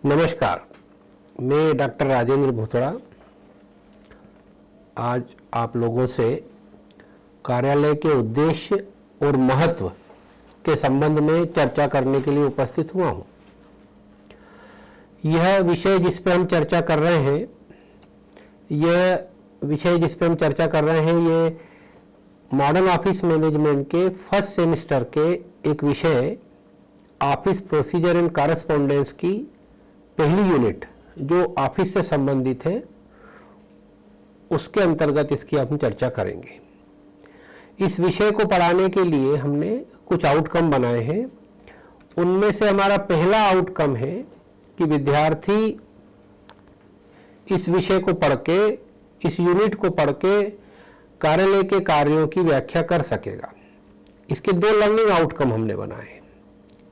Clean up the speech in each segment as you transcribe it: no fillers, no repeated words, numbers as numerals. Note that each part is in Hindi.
नमस्कार, मैं डॉक्टर राजेंद्र भूतड़ा आज आप लोगों से कार्यालय के उद्देश्य और महत्व के संबंध में चर्चा करने के लिए उपस्थित हुआ हूँ। यह विषय जिस पर हम चर्चा कर रहे हैं, ये मॉडर्न ऑफिस मैनेजमेंट के फर्स्ट सेमेस्टर के एक विषय ऑफिस प्रोसीजर एंड कॉरेस्पॉन्डेंस की पहली यूनिट जो ऑफिस से संबंधित है उसके अंतर्गत इसकी हम चर्चा करेंगे। इस विषय को पढ़ाने के लिए हमने कुछ आउटकम बनाए हैं। उनमें से हमारा पहला आउटकम है कि विद्यार्थी इस विषय को पढ़ के, इस यूनिट को पढ़ के कार्यालय के कार्यों की व्याख्या कर सकेगा। इसके दो लर्निंग आउटकम हमने बनाए हैं।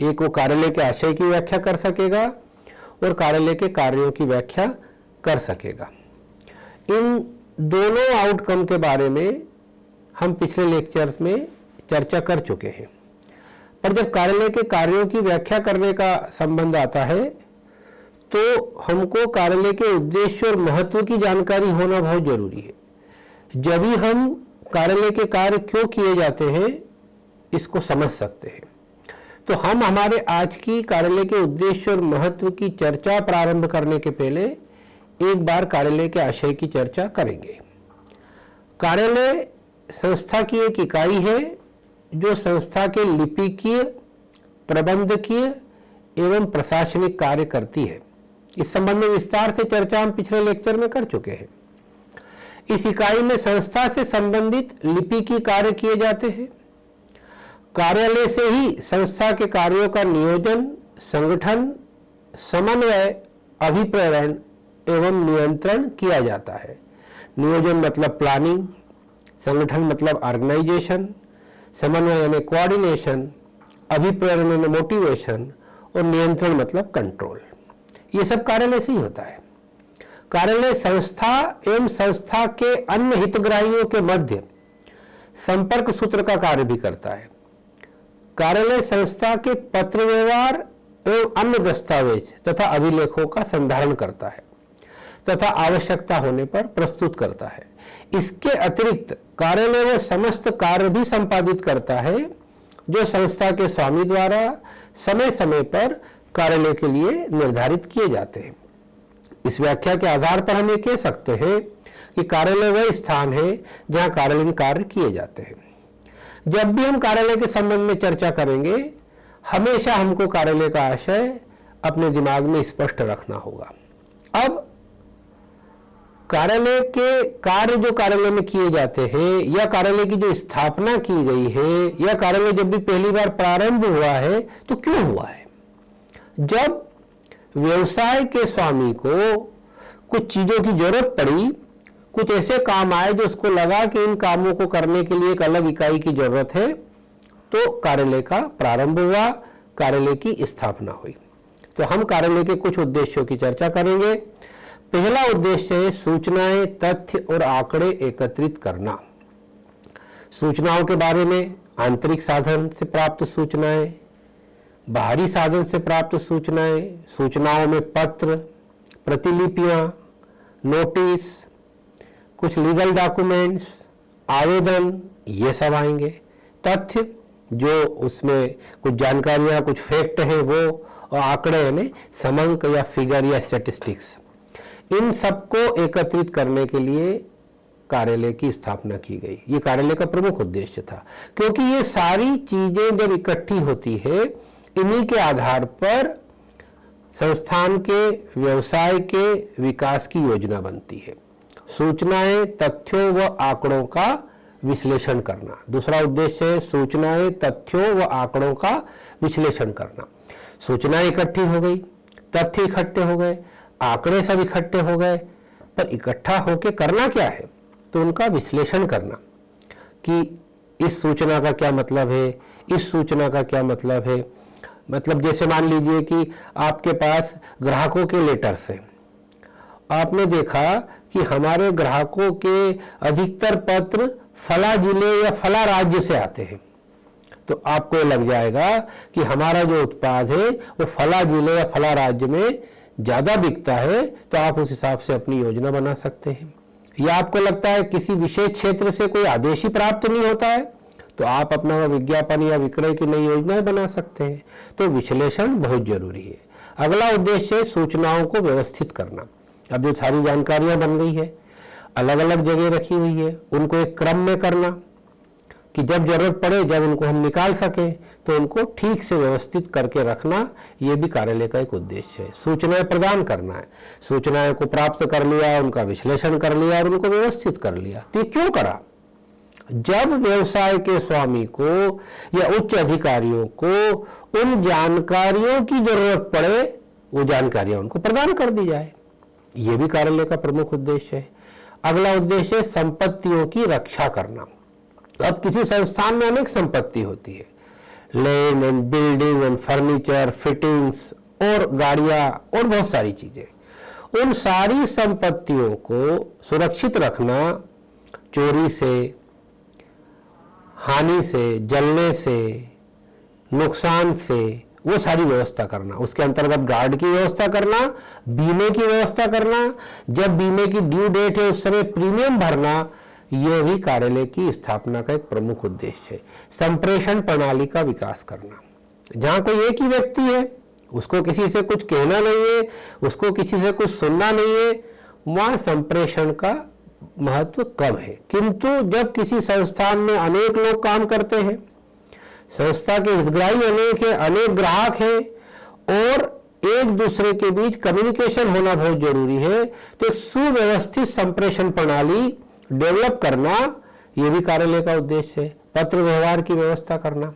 एक, वो कार्यालय के आशय की व्याख्या कर सकेगा और कार्यालय के कार्यों की व्याख्या कर सकेगा। इन दोनों आउटकम के बारे में हम पिछले लेक्चर्स में चर्चा कर चुके हैं, पर जब कार्यालय के कार्यों की व्याख्या करने का संबंध आता है तो हमको कार्यालय के उद्देश्य और महत्व की जानकारी होना बहुत जरूरी है। जब भी हम कार्यालय के कार्य क्यों किए जाते हैं इसको समझ सकते हैं। तो हम हमारे आज की कार्यालय के उद्देश्य और महत्व की चर्चा प्रारंभ करने के पहले एक बार कार्यालय के आशय की चर्चा करेंगे। कार्यालय संस्था की एक इकाई है जो संस्था के लिपिकीय, प्रबंधकीय एवं प्रशासनिक कार्य करती है। इस संबंध में विस्तार से चर्चा हम पिछले लेक्चर में कर चुके हैं। इस इकाई में संस्था से संबंधित लिपिकीय कार्य किए जाते हैं। कार्यालय से ही संस्था के कार्यों का नियोजन, संगठन, समन्वय, अभिप्रेरण एवं नियंत्रण किया जाता है। नियोजन मतलब प्लानिंग, संगठन मतलब ऑर्गेनाइजेशन, समन्वय यानी कोऑर्डिनेशन, अभिप्रेरण यानी मोटिवेशन और नियंत्रण मतलब कंट्रोल। ये सब कार्यालय से ही होता है। कार्यालय संस्था एवं संस्था के अन्य हितग्राहियों के मध्य संपर्क सूत्र का कार्य भी करता है। कार्यालय संस्था के पत्र व्यवहार एवं अन्य दस्तावेज तथा अभिलेखों का संधारण करता है तथा आवश्यकता होने पर प्रस्तुत करता है। इसके अतिरिक्त कार्यालय वह समस्त कार्य भी संपादित करता है जो संस्था के स्वामी द्वारा समय समय पर कार्यालय के लिए निर्धारित किए जाते हैं। इस व्याख्या के आधार पर हम ये कह सकते हैं कि कार्यालय वह स्थान है जहां कार्यालयीन कार्य किए जाते हैं। जब भी हम कार्यालय के संबंध में चर्चा करेंगे, हमेशा हमको कार्यालय का आशय अपने दिमाग में स्पष्ट रखना होगा। अब कार्यालय के कार्य जो कार्यालय में किए जाते हैं या कार्यालय की जो स्थापना की गई है या कार्यालय जब भी पहली बार प्रारंभ हुआ है तो क्यों हुआ है? जब व्यवसाय के स्वामी को कुछ चीजों की जरूरत पड़ी, कुछ ऐसे काम आए जो उसको लगा कि इन कामों को करने के लिए एक अलग इकाई की जरूरत है, तो कार्यालय का प्रारंभ हुआ, कार्यालय की स्थापना हुई। तो हम कार्यालय के कुछ उद्देश्यों की चर्चा करेंगे। पहला उद्देश्य है सूचनाएं, तथ्य और आंकड़े एकत्रित करना। सूचनाओं के बारे में आंतरिक साधन से प्राप्त सूचनाएं, बाहरी साधन से प्राप्त सूचनाएं, सूचनाओं में पत्र, प्रतिलिपियां, नोटिस, कुछ लीगल डॉक्यूमेंट्स, आवेदन, ये सब आएंगे। तथ्य जो उसमें कुछ जानकारियां, कुछ फैक्ट है वो, और आंकड़े यानी समांक या फिगर या स्टैटिस्टिक्स। इन सबको एकत्रित करने के लिए कार्यालय की स्थापना की गई। ये कार्यालय का प्रमुख उद्देश्य था, क्योंकि ये सारी चीजें जब इकट्ठी होती है, इन्हीं के आधार पर संस्थान के व्यवसाय के विकास की योजना बनती है। सूचनाएं, तथ्यों व आंकड़ों का विश्लेषण करना। दूसरा उद्देश्य है सूचनाएं, तथ्यों व आंकड़ों का विश्लेषण करना। सूचनाएं इकट्ठी हो गई, तथ्य इकट्ठे हो गए, आंकड़े सब इकट्ठे हो गए, पर इकट्ठा होके करना क्या है? तो उनका विश्लेषण करना कि इस सूचना का क्या मतलब है, इस सूचना का क्या मतलब है। मतलब जैसे मान लीजिए कि आपके पास ग्राहकों के लेटर्स हैं। आपने देखा कि हमारे ग्राहकों के अधिकतर पत्र फला जिले या फला राज्य से आते हैं, तो आपको लग जाएगा कि हमारा जो उत्पाद है वो फला जिले या फला राज्य में ज़्यादा बिकता है तो आप उस हिसाब से अपनी योजना बना सकते हैं। या आपको लगता है किसी विशेष क्षेत्र से कोई आदेश ही प्राप्त नहीं होता है तो आप अपना विज्ञापन या विक्रय की नई योजनाएं बना सकते हैं। तो विश्लेषण बहुत जरूरी है। अगला उद्देश्य है सूचनाओं को व्यवस्थित करना। अब जो सारी जानकारियां बन गई है, अलग अलग जगह रखी हुई है, उनको एक क्रम में करना कि जब जरूरत पड़े, जब उनको हम निकाल सकें तो उनको ठीक से व्यवस्थित करके रखना, ये भी कार्यालय का एक उद्देश्य है। सूचनाएं प्रदान करना है, सूचनाएं को प्राप्त कर लिया, उनका विश्लेषण कर लिया और उनको व्यवस्थित कर लिया। तो क्यों करा? जब व्यवसाय के स्वामी को या उच्च अधिकारियों को उन जानकारियों की जरूरत पड़े, वो जानकारियां उनको प्रदान कर दी जाए। ये भी कार्यालय का प्रमुख उद्देश्य है। अगला उद्देश्य है संपत्तियों की रक्षा करना। अब किसी संस्थान में अनेक संपत्ति होती है, land and building and furniture, fittings और गाड़ियां और बहुत सारी चीजें। उन सारी संपत्तियों को सुरक्षित रखना, चोरी से, हानि से, जलने से, नुकसान से, वो सारी व्यवस्था करना। उसके अंतर्गत गार्ड की व्यवस्था करना, बीमे की व्यवस्था करना, जब बीमे की ड्यू डेट है उस समय प्रीमियम भरना, यह भी कार्यालय की स्थापना का एक प्रमुख उद्देश्य है। संप्रेषण प्रणाली का विकास करना। जहां कोई एक ही व्यक्ति है, उसको किसी से कुछ कहना नहीं है, उसको किसी से कुछ सुनना नहीं है, वहां संप्रेषण का महत्व कम है। किंतु जब किसी संस्थान में अनेक लोग काम करते हैं, संस्था के हितग्राही अनेक है, अनेक ग्राहक हैं और एक दूसरे के बीच कम्युनिकेशन होना बहुत जरूरी है, तो एक सुव्यवस्थित संप्रेषण प्रणाली डेवलप करना, यह भी कार्यालय का उद्देश्य है। पत्र व्यवहार की व्यवस्था करना,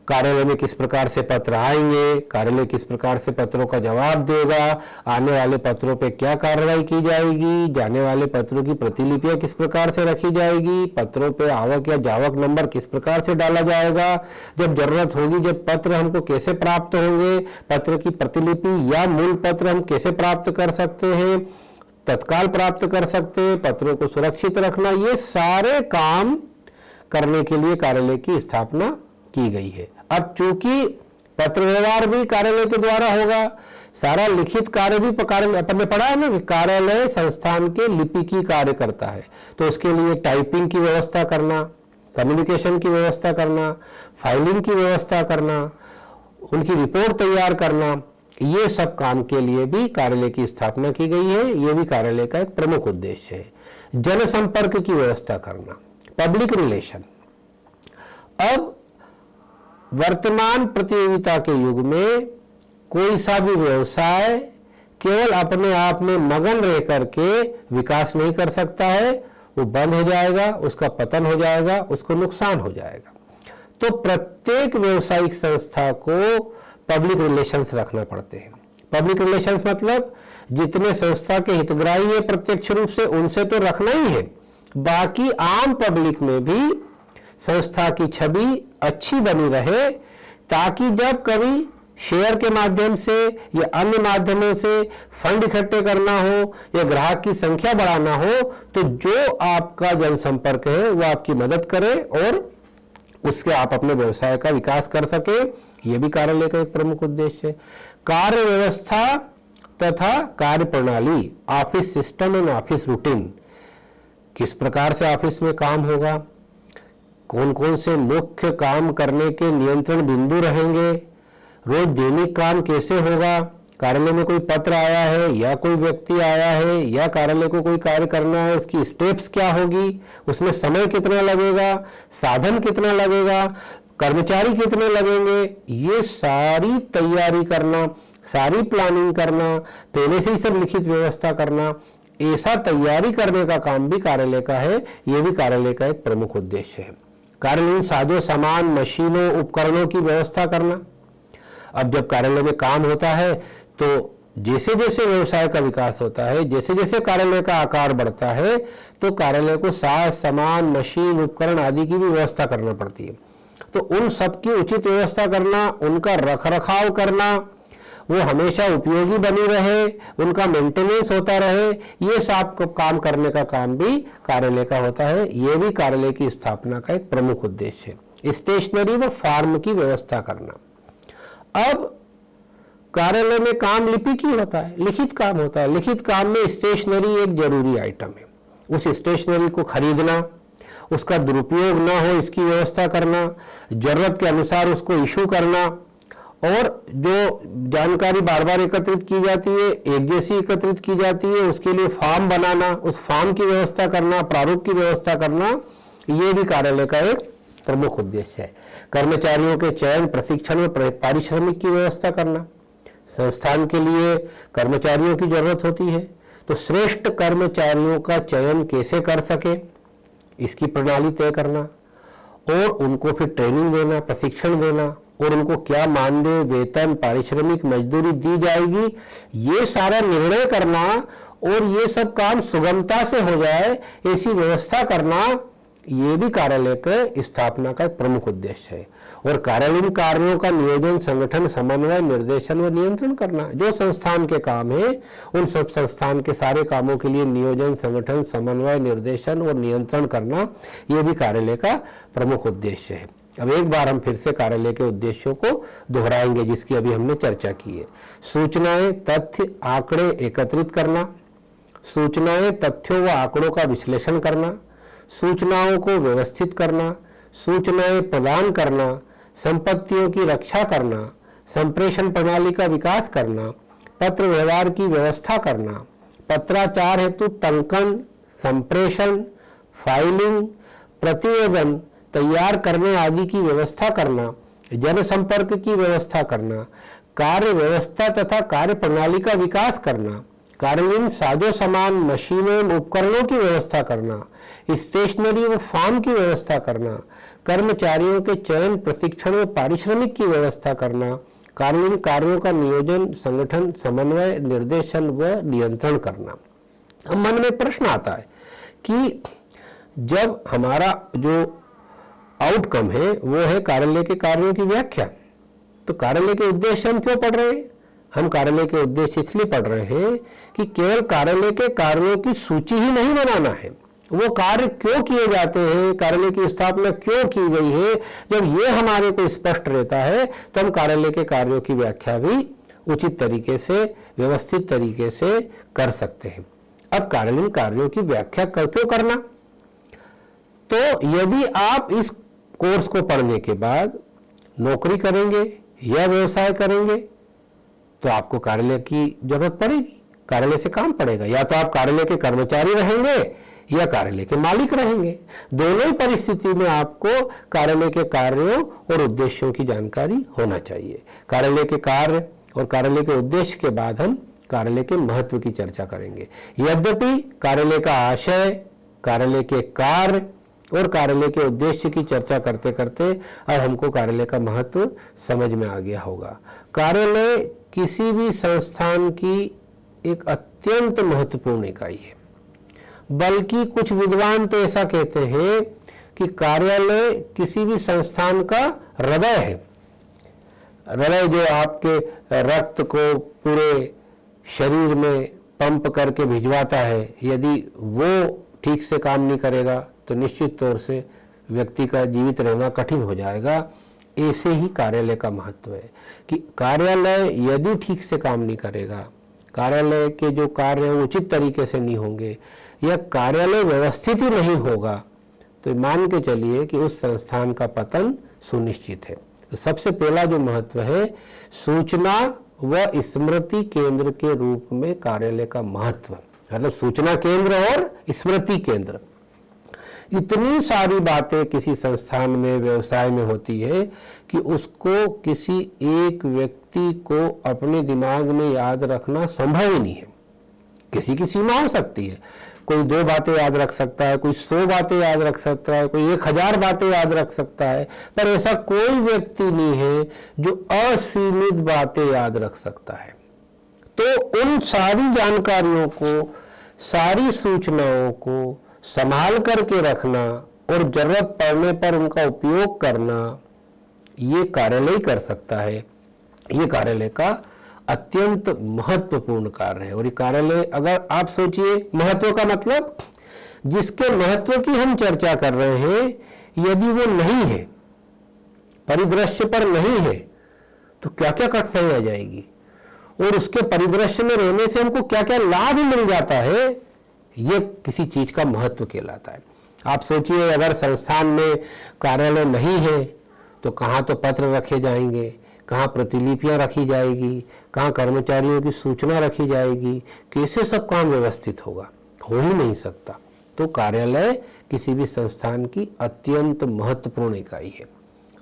कार्यालय में किस प्रकार से पत्र आएंगे, कार्यालय किस प्रकार से पत्रों का जवाब देगा, आने वाले पत्रों पे क्या कार्रवाई की जाएगी, जाने वाले पत्रों की प्रतिलिपियां किस प्रकार से रखी जाएगी, पत्रों पे आवक या जावक नंबर किस प्रकार से डाला जाएगा, जब जरूरत होगी, जब पत्र हमको कैसे प्राप्त होंगे, पत्र की प्रतिलिपि या मूल पत्र हम कैसे प्राप्त कर सकते हैं, तत्काल प्राप्त कर सकते हैं, पत्रों को सुरक्षित रखना, ये सारे काम करने के लिए कार्यालय की स्थापना की गई है। अब चूंकि पत्र व्यवहार भी कार्यालय के द्वारा होगा, सारा लिखित कार्य भी अपन ने पढ़ा है ना कि कार्यालय संस्थान के लिपिकी कार्य करता है, तो उसके लिए टाइपिंग की व्यवस्था करना, कम्युनिकेशन की व्यवस्था करना, फाइलिंग की व्यवस्था करना, उनकी रिपोर्ट तैयार करना, ये सब काम के लिए भी कार्यालय की स्थापना की गई है। ये भी कार्यालय का एक प्रमुख उद्देश्य है। जनसंपर्क की व्यवस्था करना, पब्लिक रिलेशन। अब वर्तमान प्रतियोगिता के युग में कोई सा भी व्यवसाय केवल अपने आप में मगन रह करके विकास नहीं कर सकता है, वो बंद हो जाएगा, उसका पतन हो जाएगा, उसको नुकसान हो जाएगा। तो प्रत्येक व्यवसायिक संस्था को पब्लिक रिलेशंस रखना पड़ते हैं। पब्लिक रिलेशंस मतलब जितने संस्था के हितग्राही है प्रत्यक्ष रूप से, उनसे तो रखना ही है, बाकी आम पब्लिक में भी संस्था की छवि अच्छी बनी रहे, ताकि जब कभी शेयर के माध्यम से या अन्य माध्यमों से फंड इकट्ठे करना हो या ग्राहक की संख्या बढ़ाना हो, तो जो आपका जनसंपर्क है वो आपकी मदद करे और उसके आप अपने व्यवसाय का विकास कर सके। यह भी कार्यालय का एक प्रमुख उद्देश्य है। कार्य व्यवस्था तथा कार्य प्रणाली, office system and office routine, किस प्रकार से ऑफिस में काम होगा, कौन कौन से मुख्य काम करने के नियंत्रण बिंदु रहेंगे, रोज दैनिक काम कैसे होगा, कार्यालय में कोई पत्र आया है या कोई व्यक्ति आया है या कार्यालय को कोई कार्य करना है, उसकी स्टेप्स क्या होगी, उसमें समय कितना लगेगा, साधन कितना लगेगा, कर्मचारी कितने लगेंगे, ये सारी तैयारी करना, सारी प्लानिंग करना, पहले से ही सब लिखित व्यवस्था करना, ऐसा तैयारी करने का काम भी कार्यालय का है। ये भी कार्यालय का एक प्रमुख उद्देश्य है। कार्यालय साजो सामान, मशीनों, उपकरणों की व्यवस्था करना। अब जब कार्यालय में काम होता है तो जैसे जैसे व्यवसाय का विकास होता है, जैसे जैसे कार्यालय का आकार बढ़ता है, तो कार्यालय को साज सामान, मशीन, उपकरण आदि की भी व्यवस्था करना पड़ती है। तो उन सब की उचित व्यवस्था करना, उनका रखरखाव करना, वो हमेशा उपयोगी बनी रहे, उनका मेंटेनेंस होता रहे, ये सब काम करने का काम भी कार्यालय का होता है। ये भी कार्यालय की स्थापना का एक प्रमुख उद्देश्य है। स्टेशनरी व फार्म की व्यवस्था करना। अब कार्यालय में काम लिपिक ही होता है, लिखित काम होता है। लिखित काम में स्टेशनरी एक जरूरी आइटम है। उस स्टेशनरी को खरीदना, उसका दुरुपयोग ना हो इसकी व्यवस्था करना, जरूरत के अनुसार उसको इशू करना, और जो जानकारी बार बार एकत्रित की जाती है, एक जैसी एकत्रित की जाती है, उसके लिए फॉर्म बनाना, उस फॉर्म की व्यवस्था करना, प्रारूप की व्यवस्था करना, ये भी कार्यालय का एक प्रमुख उद्देश्य है। कर्मचारियों के चयन, प्रशिक्षण में पारिश्रमिक की व्यवस्था करना। संस्थान के लिए कर्मचारियों की जरूरत होती है, तो श्रेष्ठ कर्मचारियों का चयन कैसे कर सके इसकी प्रणाली तय करना, और उनको फिर ट्रेनिंग देना, प्रशिक्षण देना, और उनको क्या मानदेय, वेतन, पारिश्रमिक, मजदूरी दी जाएगी, ये सारा निर्णय करना, और ये सब काम सुगमता से हो जाए ऐसी व्यवस्था करना, ये भी कार्यालय के स्थापना का एक प्रमुख उद्देश्य है। और कार्यालयीन कार्यों का नियोजन, संगठन, समन्वय, निर्देशन व नियंत्रण करना, जो संस्थान के काम है उन सब संस्थान के सारे कामों के लिए नियोजन, संगठन, समन्वय, निर्देशन और नियंत्रण करना, ये भी कार्यालय का प्रमुख उद्देश्य है। अब एक बार हम फिर से कार्यालय के उद्देश्यों को दोहराएंगे जिसकी अभी हमने चर्चा की है। सूचनाएं, तथ्य, आंकड़े एकत्रित करना, सूचनाएं, तथ्यों व आंकड़ों का विश्लेषण करना, सूचनाओं को व्यवस्थित करना, सूचनाएं प्रदान करना, संपत्तियों की रक्षा करना, संप्रेषण प्रणाली का विकास करना, पत्र व्यवहार की व्यवस्था करना, पत्राचार हेतु टंकन, संप्रेषण, फाइलिंग, प्रतिवेदन तैयार करने आदि की व्यवस्था करना, जनसंपर्क की व्यवस्था करना, कार्य व्यवस्था तथा कार्य प्रणाली का विकास करना, कार्यालयीन साजो सामान, मशीनें, उपकरणों की व्यवस्था करना, स्टेशनरी व फॉर्म की व्यवस्था करना, कर्मचारियों के चयन, प्रशिक्षण व पारिश्रमिक की व्यवस्था करना, कार्यालयीन कार्यों का नियोजन, संगठन, समन्वय, निर्देशन व नियंत्रण करना। अब मन में प्रश्न आता है कि जब हमारा जो आउटकम है वो है कार्यालय के कार्यों की व्याख्या, तो कार्यालय के उद्देश्य हम क्यों पढ़ रहे हैं? हम कार्यालय के उद्देश्य इसलिए पढ़ रहे हैं कि केवल कार्यालय के कार्यों की सूची ही नहीं बनाना है, वो कार्य क्यों किए जाते हैं, कार्यालय की स्थापना क्यों की गई है, जब ये हमारे को स्पष्ट रहता है तो हम कार्यालय के कार्यों की व्याख्या भी उचित तरीके से, व्यवस्थित तरीके से कर सकते हैं। अब कार्यालयीन कार्यों की व्याख्या क्यों करना? तो यदि आप इस कोर्स को पढ़ने के बाद नौकरी करेंगे या व्यवसाय करेंगे तो आपको कार्यालय की जरूरत पड़ेगी, कार्यालय से काम पड़ेगा। या तो आप कार्यालय के कर्मचारी रहेंगे या कार्यालय के मालिक रहेंगे। दोनों ही परिस्थिति में आपको कार्यालय के कार्यों और उद्देश्यों की जानकारी होना चाहिए। कार्यालय के कार्य और कार्यालय के उद्देश्य के बाद हम कार्यालय के महत्व की चर्चा करेंगे। यद्यपि कार्यालय का आशय, कार्यालय के कार्य और कार्यालय के उद्देश्य की चर्चा करते करते अब हमको कार्यालय का महत्व समझ में आ गया होगा। कार्यालय किसी भी संस्थान की एक अत्यंत महत्वपूर्ण इकाई है, बल्कि कुछ विद्वान तो ऐसा कहते हैं कि कार्यालय किसी भी संस्थान का हृदय है। हृदय जो आपके रक्त को पूरे शरीर में पंप करके भिजवाता है, यदि वो ठीक से काम नहीं करेगा तो निश्चित तौर से व्यक्ति का जीवित रहना कठिन हो जाएगा। ऐसे ही कार्यालय का महत्व है कि कार्यालय यदि ठीक से काम नहीं करेगा, कार्यालय के जो कार्य हैं उचित तरीके से नहीं होंगे या कार्यालय व्यवस्थित ही नहीं होगा तो मान के चलिए कि उस संस्थान का पतन सुनिश्चित है। तो सबसे पहला जो महत्व है, सूचना व स्मृति केंद्र के रूप में कार्यालय का महत्व, मतलब सूचना केंद्र और स्मृति केंद्र। इतनी सारी बातें किसी संस्थान में, व्यवसाय में होती है कि उसको किसी एक व्यक्ति को अपने दिमाग में याद रखना संभव ही नहीं है। किसी की सीमा हो सकती है, कोई 2 बातें याद रख सकता है, कोई 100 बातें याद रख सकता है, कोई 1000 बातें याद रख सकता है, पर ऐसा कोई व्यक्ति नहीं है जो असीमित बातें याद रख सकता है। तो उन सारी जानकारियों को, सारी सूचनाओं को संभाल करके रखना और जरूरत पड़ने पर उनका उपयोग करना, ये कार्यालय कर सकता है। ये कार्यालय का अत्यंत महत्वपूर्ण कार्य है। और ये कार्यालय, अगर आप सोचिए महत्व का मतलब, जिसके महत्व की हम चर्चा कर रहे हैं, यदि वो नहीं है, परिदृश्य पर नहीं है, तो क्या क्या कठिनाई आ जाएगी। और उसके परिदृश्य में रहने से हमको क्या क्या लाभ मिल जाता है, ये किसी चीज का महत्व कहलाता है। आप सोचिए, अगर संस्थान में कार्यालय नहीं है तो कहाँ तो पत्र रखे जाएंगे, कहाँ प्रतिलिपियां रखी जाएगी, कहाँ कर्मचारियों की सूचना रखी जाएगी, कैसे सब काम व्यवस्थित होगा, हो ही नहीं सकता। तो कार्यालय किसी भी संस्थान की अत्यंत महत्वपूर्ण इकाई है।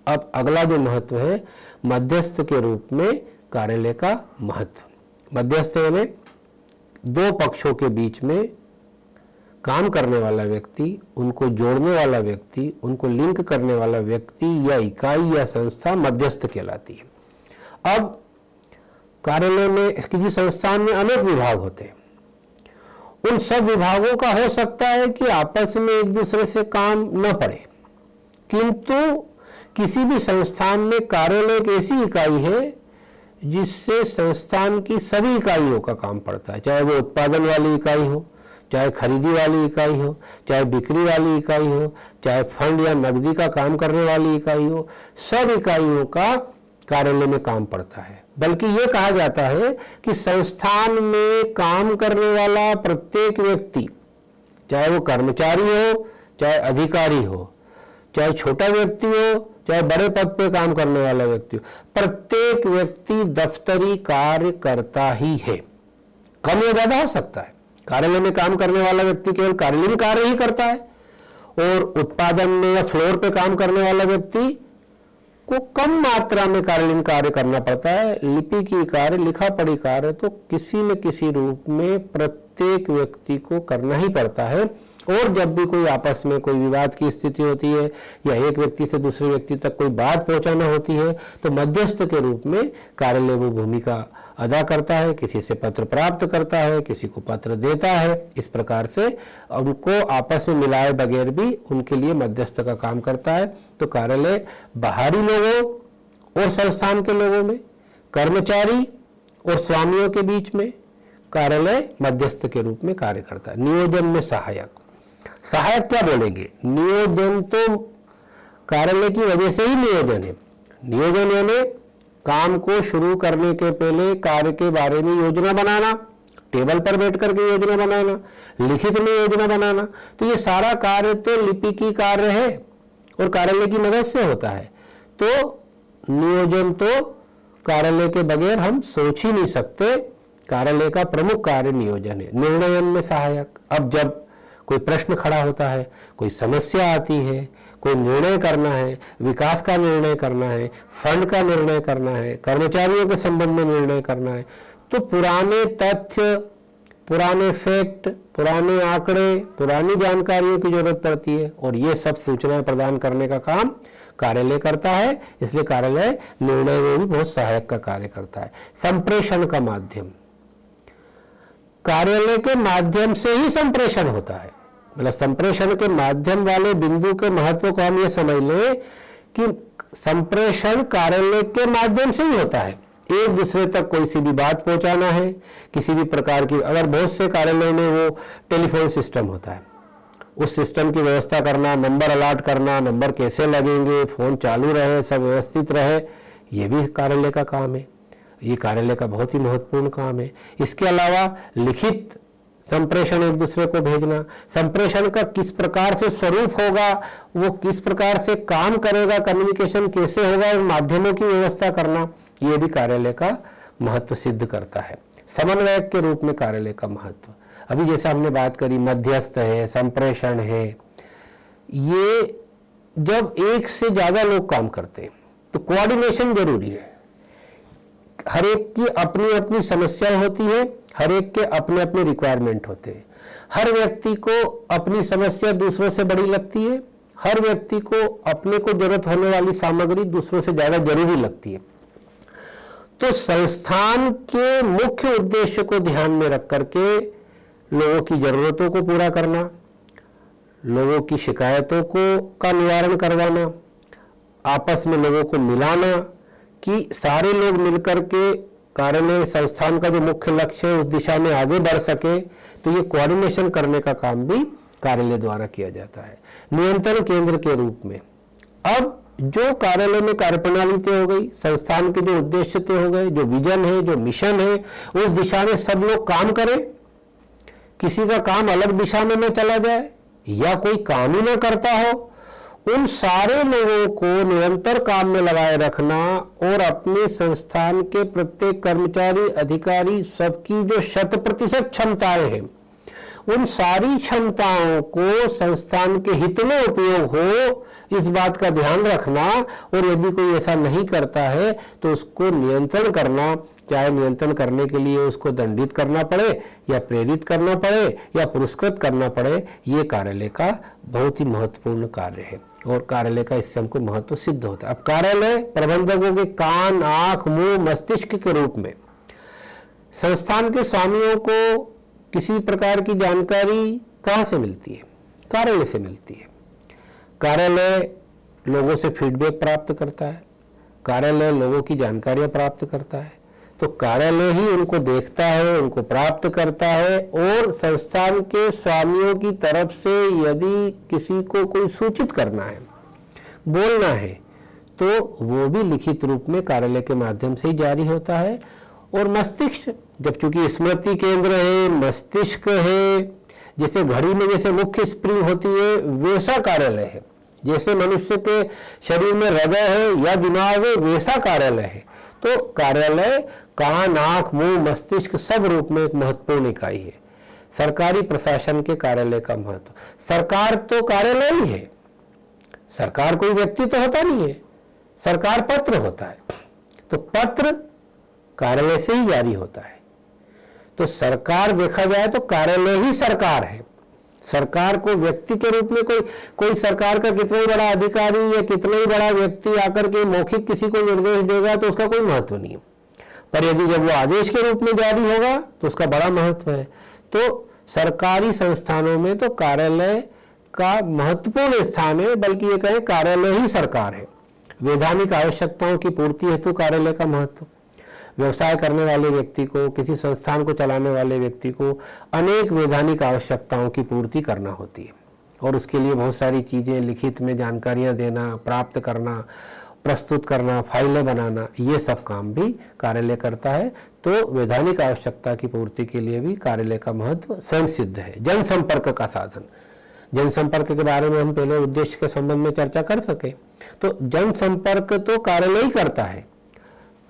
अब अगला जो महत्व है, मध्यस्थ के रूप में कार्यालय का महत्व। मध्यस्थ यानी दो पक्षों के बीच में काम करने वाला व्यक्ति, उनको जोड़ने वाला व्यक्ति, उनको लिंक करने वाला व्यक्ति या इकाई या संस्था मध्यस्थ कहलाती है। अब कार्यालय में, किसी संस्थान में अनेक विभाग होते हैं। उन सब विभागों का हो सकता है कि आपस में एक दूसरे से काम न पड़े, किंतु किसी भी संस्थान में कार्यालय एक ऐसी इकाई है जिससे संस्थान की सभी इकाइयों का काम पड़ता है, चाहे वो उत्पादन वाली इकाई हो, चाहे खरीदी वाली इकाई हो, चाहे बिक्री वाली इकाई हो, चाहे फंड या नकदी का काम करने वाली इकाई हो, सब इकाइयों का कार्यालय में काम पड़ता है। बल्कि ये कहा जाता है कि संस्थान में काम करने वाला प्रत्येक व्यक्ति, चाहे वो कर्मचारी हो, चाहे अधिकारी हो, चाहे छोटा व्यक्ति हो, चाहे बड़े पद पे काम करने वाला व्यक्ति हो, प्रत्येक व्यक्ति दफ्तरी कार्य करता ही है। कम या ज्यादा हो सकता है। कार्यालय में काम करने वाला व्यक्ति केवल कार्यालयीन कार्य ही करता है, और उत्पादन में या फ्लोर पे काम करने वाला व्यक्ति को कम मात्रा में कार्यालयीन कार्य करना पड़ता है। लिपि की कार्य, लिखा पढ़ी कार्य तो किसी न किसी रूप में प्रत्येक व्यक्ति को करना ही पड़ता है। और जब भी कोई आपस में कोई विवाद की स्थिति होती है या एक व्यक्ति से दूसरे व्यक्ति तक कोई बात पहुंचाना होती है, तो मध्यस्थ के रूप में कार्यालय वो भूमिका अदा करता है। किसी से पत्र प्राप्त करता है, किसी को पत्र देता है, इस प्रकार से उनको आपस में मिलाए बगैर भी उनके लिए मध्यस्थ का काम करता है। तो कार्यालय बाहरी लोगों और संस्थान के लोगों में, कर्मचारी और स्वामियों के बीच में कार्यालय मध्यस्थ के रूप में कार्य करता है। नियोजन में सहायक। सहायक क्या बोलेंगे? नियोजन तो कार्यालय की वजह से ही नियोजन है। नियोजन यानी काम को शुरू करने के पहले कार्य के बारे में योजना बनाना, टेबल पर बैठ करके योजना बनाना, लिखित में योजना बनाना। तो ये सारा कार्य तो लिपि की कार्य है और कार्यालय की मदद से होता है। तो नियोजन तो कार्यालय के बगैर हम सोच ही नहीं सकते। कार्यालय का प्रमुख कार्य नियोजन है। निर्णयन में सहायक। अब जब कोई प्रश्न खड़ा होता है, कोई समस्या आती है, कोई निर्णय करना है, विकास का निर्णय करना है, फंड का निर्णय करना है, कर्मचारियों के संबंध में निर्णय करना है, तो पुराने तथ्य, पुराने फैक्ट, पुराने आंकड़े, पुरानी जानकारियों की जरूरत पड़ती है और ये सब सूचनाएं प्रदान करने का काम कार्यालय करता है। इसलिए कार्यालय निर्णय में भी बहुत सहायक का कार्य करता है। संप्रेषण का माध्यम। कार्यालय के माध्यम से ही संप्रेषण होता है। मतलब संप्रेषण के माध्यम वाले बिंदु के महत्व को हम ये समझ लें कि संप्रेषण कार्यालय के माध्यम से ही होता है। एक दूसरे तक कोई सी भी बात पहुंचाना है, किसी भी प्रकार की, अगर बहुत से कार्यालय में वो टेलीफोन सिस्टम होता है, उस सिस्टम की व्यवस्था करना, नंबर अलॉट करना, नंबर कैसे लगेंगे, फोन चालू रहे, सब व्यवस्थित रहे, ये भी कार्यालय का काम है। ये कार्यालय का बहुत ही महत्वपूर्ण काम है। इसके अलावा लिखित संप्रेषण, एक दूसरे को भेजना, संप्रेषण का किस प्रकार से स्वरूप होगा, वो किस प्रकार से काम करेगा, कम्युनिकेशन कैसे होगा, उन माध्यमों की व्यवस्था करना, ये भी कार्यालय का महत्व सिद्ध करता है। समन्वयक के रूप में कार्यालय का महत्व, अभी जैसा हमने बात करी, मध्यस्थ है, संप्रेषण है, ये जब एक से ज्यादा लोग काम करते हैं तो कोऑर्डिनेशन जरूरी है। हर एक की अपनी अपनी समस्याएं होती है, हर एक के अपने अपने रिक्वायरमेंट होते हैं। हर व्यक्ति को अपनी समस्या दूसरों से बड़ी लगती है, हर व्यक्ति को अपने को जरूरत होने वाली सामग्री दूसरों से ज्यादा जरूरी लगती है। तो संस्थान के मुख्य उद्देश्य को ध्यान में रख करके लोगों की जरूरतों को पूरा करना, लोगों की शिकायतों का निवारण करवाना, आपस में लोगों को मिलाना कि सारे लोग मिलकर के कार्यालय संस्थान का जो मुख्य लक्ष्य है उस दिशा में आगे बढ़ सके, तो ये कोऑर्डिनेशन करने का काम भी कार्यालय द्वारा किया जाता है। नियंत्रण केंद्र के रूप में, अब जो कार्यालय में कार्यप्रणाली तय हो गई, संस्थान के जो उद्देश्य तय हो गए, जो विजन है, जो मिशन है, उस दिशा में सब लोग काम करें, किसी का काम अलग दिशा में न चला जाए या कोई काम ही न करता हो, उन सारे लोगों को निरंतर काम में लगाए रखना और अपने संस्थान के प्रत्येक कर्मचारी, अधिकारी, सबकी जो 100% क्षमताएं हैं, उन सारी क्षमताओं को संस्थान के हित में उपयोग हो, इस बात का ध्यान रखना। और यदि कोई ऐसा नहीं करता है तो उसको नियंत्रण करना, चाहे नियंत्रण करने के लिए उसको दंडित करना पड़े या प्रेरित करना पड़े या पुरस्कृत करना पड़े, ये कार्यालय का बहुत ही महत्वपूर्ण कार्य है और कार्यालय का इससे हमको महत्व सिद्ध होता है। अब कार्यालय प्रबंधकों के कान, आंख, मुंह, मस्तिष्क के रूप में संस्थान के स्वामियों को किसी प्रकार की जानकारी कहाँ से मिलती है? कार्यालय से मिलती है। कार्यालय लोगों से फीडबैक प्राप्त करता है, कार्यालय लोगों की जानकारियां प्राप्त करता है, तो कार्यालय ही उनको देखता है, उनको प्राप्त करता है। और संस्थान के स्वामियों की तरफ से यदि किसी को कोई सूचित करना है, बोलना है, तो वो भी लिखित रूप में कार्यालय के माध्यम से ही जारी होता है। और मस्तिष्क, जब चूंकि स्मृति केंद्र है, मस्तिष्क है, जैसे घड़ी में जैसे मुख्य स्प्रिंग होती है, वैसा कार्यालय है। जैसे मनुष्य के शरीर में हृदय है या दिमाग है, वैसा कार्यालय है। तो कार्यालय कान, आंख, मुंह, मस्तिष्क सब रूप में एक महत्वपूर्ण इकाई है। सरकारी प्रशासन के कार्यालय का महत्व, सरकार तो कार्यालय ही है, सरकार कोई व्यक्ति तो होता नहीं है, सरकार पत्र होता है, तो पत्र कार्यालय से ही जारी होता है। तो सरकार देखा जाए तो कार्यालय ही सरकार है। सरकार को व्यक्ति के रूप में कोई सरकार का कितना ही बड़ा अधिकारी या कितना ही बड़ा व्यक्ति आकर के मौखिक किसी को निर्देश देगा तो उसका कोई महत्व नहीं है, पर यदि जब वो आदेश के रूप में जारी होगा तो उसका बड़ा महत्व है। तो सरकारी संस्थानों में तो कार्यालय का महत्वपूर्ण स्थान है, बल्कि ये कहें कार्यालय ही सरकार है। वैधानिक आवश्यकताओं की पूर्ति हेतु कार्यालय का महत्व, व्यवसाय करने वाले व्यक्ति को, किसी संस्थान को चलाने वाले व्यक्ति को अनेक वैधानिक आवश्यकताओं की पूर्ति करना होती है और उसके लिए बहुत सारी चीज़ें लिखित में जानकारियां देना, प्राप्त करना, प्रस्तुत करना, फाइलें बनाना, ये सब काम भी कार्यालय करता है। तो वैधानिक आवश्यकता की पूर्ति के लिए भी कार्यालय का महत्व स्वयं सिद्ध है। जनसंपर्क का साधन, जनसंपर्क के बारे में हम पहले उद्देश्य के संबंध में चर्चा कर सके, तो जनसंपर्क तो कार्यालय ही करता है।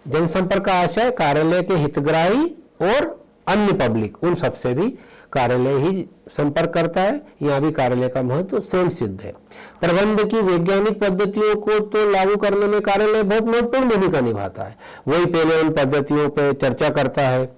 जनसंपर्क का आशय कार्यालय के हितग्राही और अन्य पब्लिक, उन सबसे भी कार्यालय ही संपर्क करता है। यहाँ भी कार्यालय का महत्व स्वयं सिद्ध है। प्रबंध की वैज्ञानिक पद्धतियों को तो लागू करने में कार्यालय बहुत महत्वपूर्ण भूमिका निभाता है। वही पहले उन पद्धतियों पर चर्चा करता है,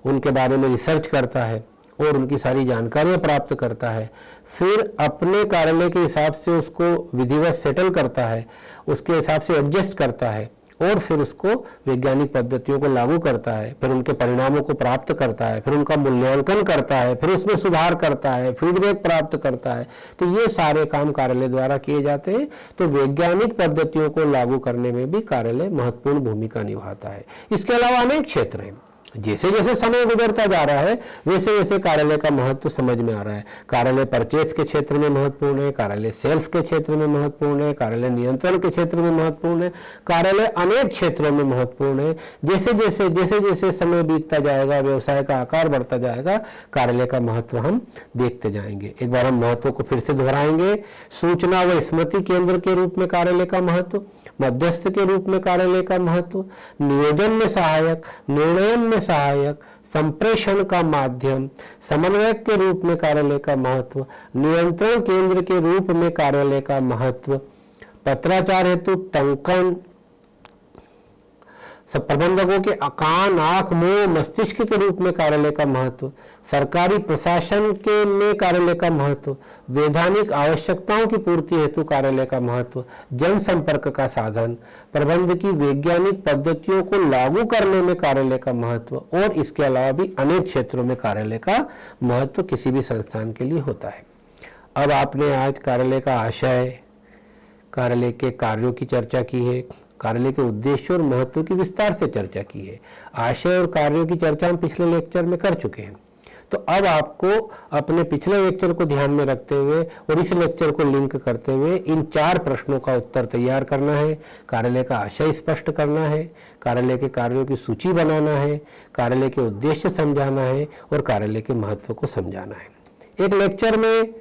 उनके बारे में रिसर्च करता है और उनकी सारी जानकारियां प्राप्त करता है, फिर अपने कार्यालय के हिसाब से उसको विधिवत सेटल करता है, उसके हिसाब से एडजस्ट करता है और फिर उसको वैज्ञानिक पद्धतियों को लागू करता है, फिर उनके परिणामों को प्राप्त करता है, फिर उनका मूल्यांकन करता है, फिर उसमें सुधार करता है, फीडबैक प्राप्त करता है। तो ये सारे काम कार्यालय द्वारा किए जाते हैं। तो वैज्ञानिक पद्धतियों को लागू करने में भी कार्यालय महत्वपूर्ण भूमिका निभाता है। इसके अलावा अनेक क्षेत्र हैं। जैसे जैसे समय गुजरता जा रहा है वैसे वैसे कार्यालय का महत्व समझ में आ रहा है। कार्यालय परचेज के क्षेत्र में महत्वपूर्ण है, कार्यालय सेल्स के क्षेत्र में महत्वपूर्ण है, कार्यालय नियंत्रण के क्षेत्र में महत्वपूर्ण है, कार्यालय अनेक क्षेत्रों में महत्वपूर्ण है। जैसे जैसे समय बीतता जाएगा, व्यवसाय का आकार बढ़ता जाएगा, कार्यालय का महत्व हम देखते जाएंगे। एक बार हम महत्व को फिर से दोहराएंगे। सूचना व स्मृति केंद्र के रूप में कार्यालय का महत्व, मध्यस्थ के रूप में कार्यालय का महत्व, नियोजन में सहायक, निर्णयन में सहायक, संप्रेषण का माध्यम, समन्वयक के रूप में कार्यालय का महत्व, नियंत्रण केंद्र के रूप में कार्यालय का महत्व, पत्राचार हेतु टंकन, सब प्रबंधकों के कान, आंख, मुंह, मस्तिष्क के रूप में कार्यालय का महत्व, सरकारी प्रशासन के में कार्यालय का महत्व, वैधानिक आवश्यकताओं की पूर्ति हेतु कार्यालय का महत्व, जनसंपर्क का साधन, प्रबंध की वैज्ञानिक पद्धतियों को लागू करने में कार्यालय का महत्व और इसके अलावा भी अनेक क्षेत्रों में कार्यालय का महत्व किसी भी संस्थान के लिए होता है। अब आपने आज कार्यालय का आशय, कार्यालय के कार्यों की चर्चा की है, कार्यालय के उद्देश्य और महत्व की विस्तार से चर्चा की है। आशय और कार्यों की चर्चा हम पिछले लेक्चर में कर चुके हैं। तो अब आपको अपने पिछले लेक्चर को ध्यान में रखते हुए और इस लेक्चर को लिंक करते हुए इन 4 प्रश्नों का उत्तर तैयार करना है, कार्यालय का आशय स्पष्ट करना है, कार्यालय के कार्यों की सूची बनाना है, कार्यालय के उद्देश्य समझाना है और कार्यालय के महत्व को समझाना है। एक लेक्चर में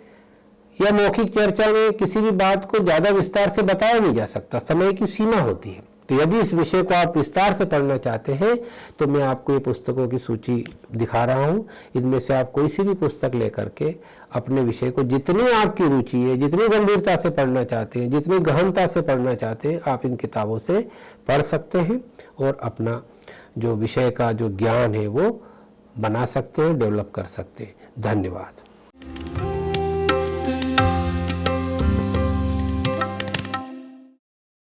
या मौखिक चर्चा में किसी भी बात को ज़्यादा विस्तार से बताया नहीं जा सकता, समय की सीमा होती है। तो यदि इस विषय को आप विस्तार से पढ़ना चाहते हैं तो मैं आपको ये पुस्तकों की सूची दिखा रहा हूँ। इनमें से आप कोई सी भी पुस्तक लेकर के अपने विषय को जितनी आपकी रुचि है, जितनी गंभीरता से पढ़ना चाहते हैं, जितनी गहनता से पढ़ना चाहते हैं, आप इन किताबों से पढ़ सकते हैं और अपना जो विषय का जो ज्ञान है वो बना सकते हैं, डेवलप कर सकते हैं। धन्यवाद।